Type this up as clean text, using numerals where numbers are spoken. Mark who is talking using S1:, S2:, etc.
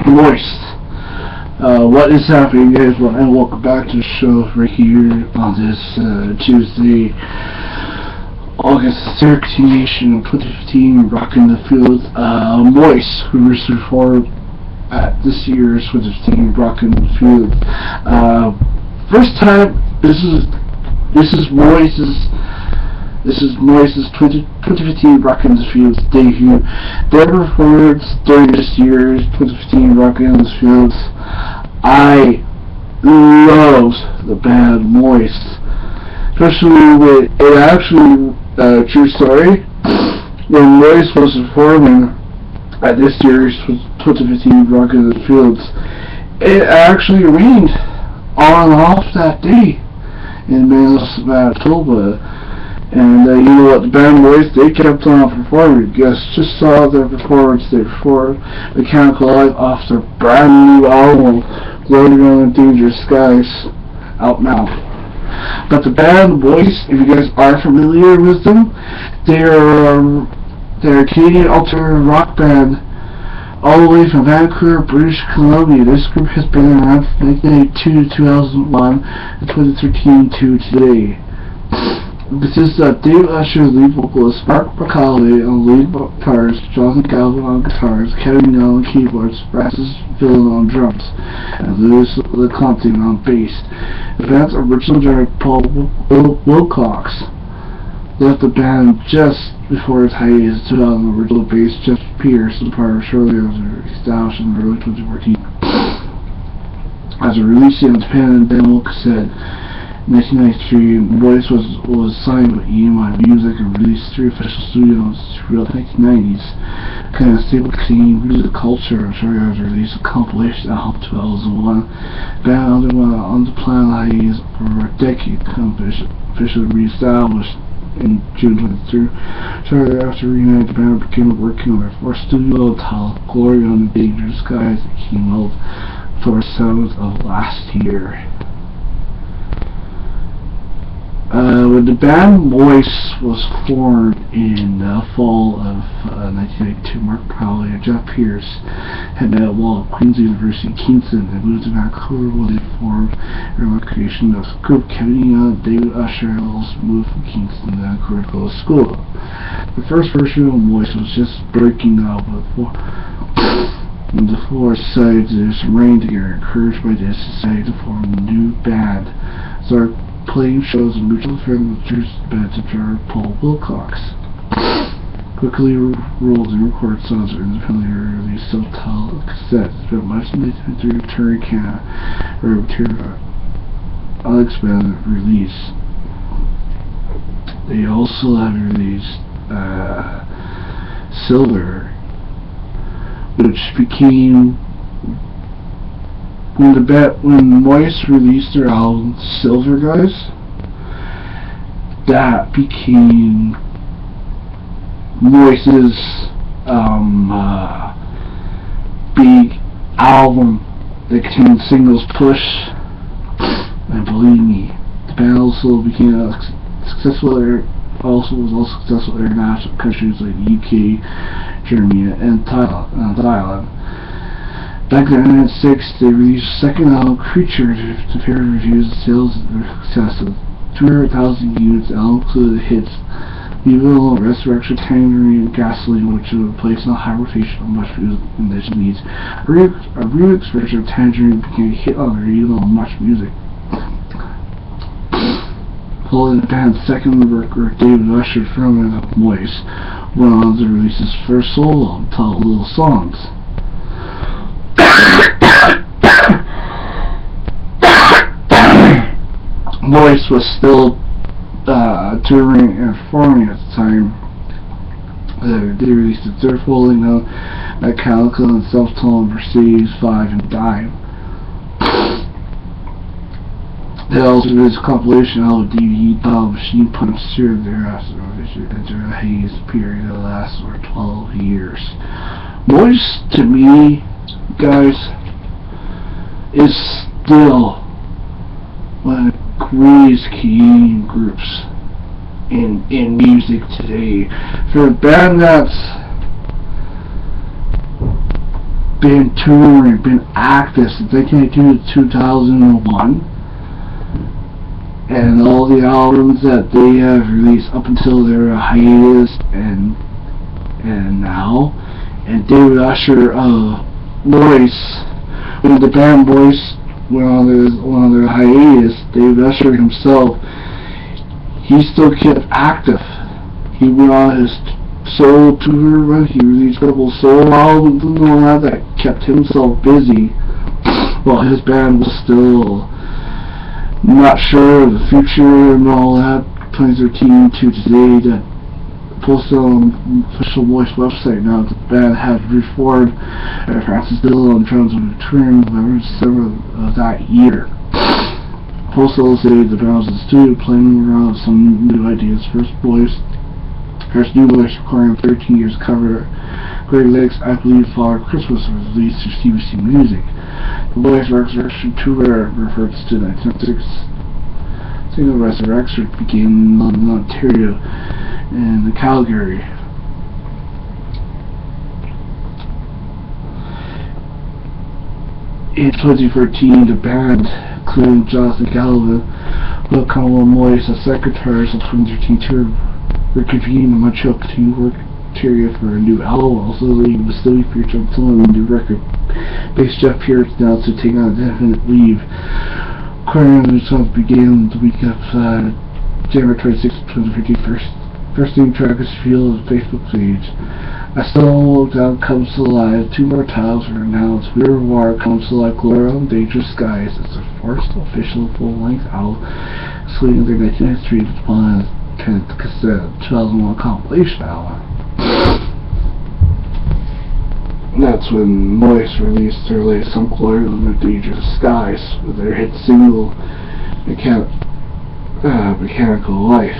S1: Moist. What is happening, guys? Well, and welcome back to the show right here on this Tuesday, August 13th, 2015. Rocking the Fields. Moist, who was performed at this year's 2015 Rocking the Fields. First time. This is Moist's 2015 Rockin' the Fields debut. Their performance during this year's 2015 Rockin' the Fields. I loved the band Moist, especially with it. Actually, true story. When Moist was performing at this year's 2015 Rockin' the Fields, it actually rained on and off that day in Manitoba. And you know what, the band Moist, they kept on performing. You guys just saw their performance. They performed Mechanical Life off their brand new album, Floating on Dangerous Skies, out now. But the band Moist, if you guys are familiar with them, they're a Canadian alternative rock band all the way from Vancouver, British Columbia. This group has been around from 1992 to 2001 and 2013 to today. This is Dave Usher, lead vocalist, Mark McCauley on lead guitars, Jonathan Galvin on guitars, Kevin Young on keyboards, Francis Villain on drums, and Louis LeConte on bass. The band's original drummer Paul Wilcox left the band just before his hiatus to on the original bass Jeff Pierce departed shortly after established in early 2014. As a release on Japan and demo cassette, 1993, Moist was signed with EMI Music and released through official studios throughout the 1990s. Kind of stable Canadian music culture. Shortly after release a compilation album 2001. Band underwent an unplanned hiatus for a decade, officially reestablished in June 23. Shortly after reunited, the band began working on their fourth studio title, Glory on the Dangerous Skies, that came out October 7th of last year. When the band Moist was formed in the fall of 1992, Mark Crowley and Jeff Pierce had met at Wall of Queen's University in Kingston and moved to Vancouver when they formed their creation of the group. Kevin Young and David Usher also moved from Kingston to Vancouver to go to school. The first version of Moist was just breaking up when the four decided to do some rain together. Encouraged by this, decided to form a new band. So playing shows in mutual friend with band drummer Paul Wilcox. Quickly rolled and recorded songs are independently released self-titled cassettes. Spent much of the return Canada or material unexpanded release. They also have released Silver, which became when Moist released their album Silver, guys, that became Moist's big album that contained singles Push and Believe Me. The band also became was successful in international countries like UK, Germany, and Thailand. Back in 1996, they released a second album, Creature, to fair reviews and sales were successful. 200,000 units. The album included hits Evil, Resurrection, Tangerine, and Gasoline, which would replace no high rotation of much music in this needs. A remix version of Tangerine became a hit on the radio on Much Music. Following the band's second record, David Usher, frontman of Moist, went on to release his first solo album titled Little Songs. Moist was still touring and performing at the time. They released the third full-length album, Mechanical and Self-Tone, Mercedes 5 and Dime. They also released a compilation album DVD titled Machine Punch Series thereafter, which entered a haze period that lasted for 12 years. Moist, to me, guys, is still one of the greatest Canadian groups in music today. For a band that's been touring, been active since 1992 to 2001, and all the albums that they have released up until their hiatus and now. And David Usher voice, when the band Voice went on their hiatus, David Usher himself, he still kept active. He went on his solo tour, he released a couple solo albums and all that kept himself busy while his band was still not sure of the future and all that. 2013 to today, that posted on official Voice website now that the band had reformed Francis Dillon in terms of touring ever December of that year. Postal say the band was in the studio playing around with some new ideas. First new Voice recording 13 years cover Greg Lake's I Believe Father Christmas was released through CBC Music. The Voice Resurrection Tour refers to 1996 single Resurrection began in London, Ontario, and Calgary. In 2014, the band, including Jonathan Galvin, Will Connell Moyes as secretaries of 2013 tour, reconvened in Montreal, continued work in Ontario for a new album. Also, leaving the studio for until a new record. Bass Jeff Pierce announced to take on a definite leave. Recording of the songs began the week of January 26, 2015. First new track is Feel the Facebook page. I Still Look Down comes to life. Two more titles are announced. Weird War comes to life. Gloria on Dangerous Skies. It's the first official full-length album, excluding their 1993 upon 10th cassette 2001 compilation album. And that's when Moist released their latest song, Gloria on Dangerous Skies, with their hit single, Mechanical Life.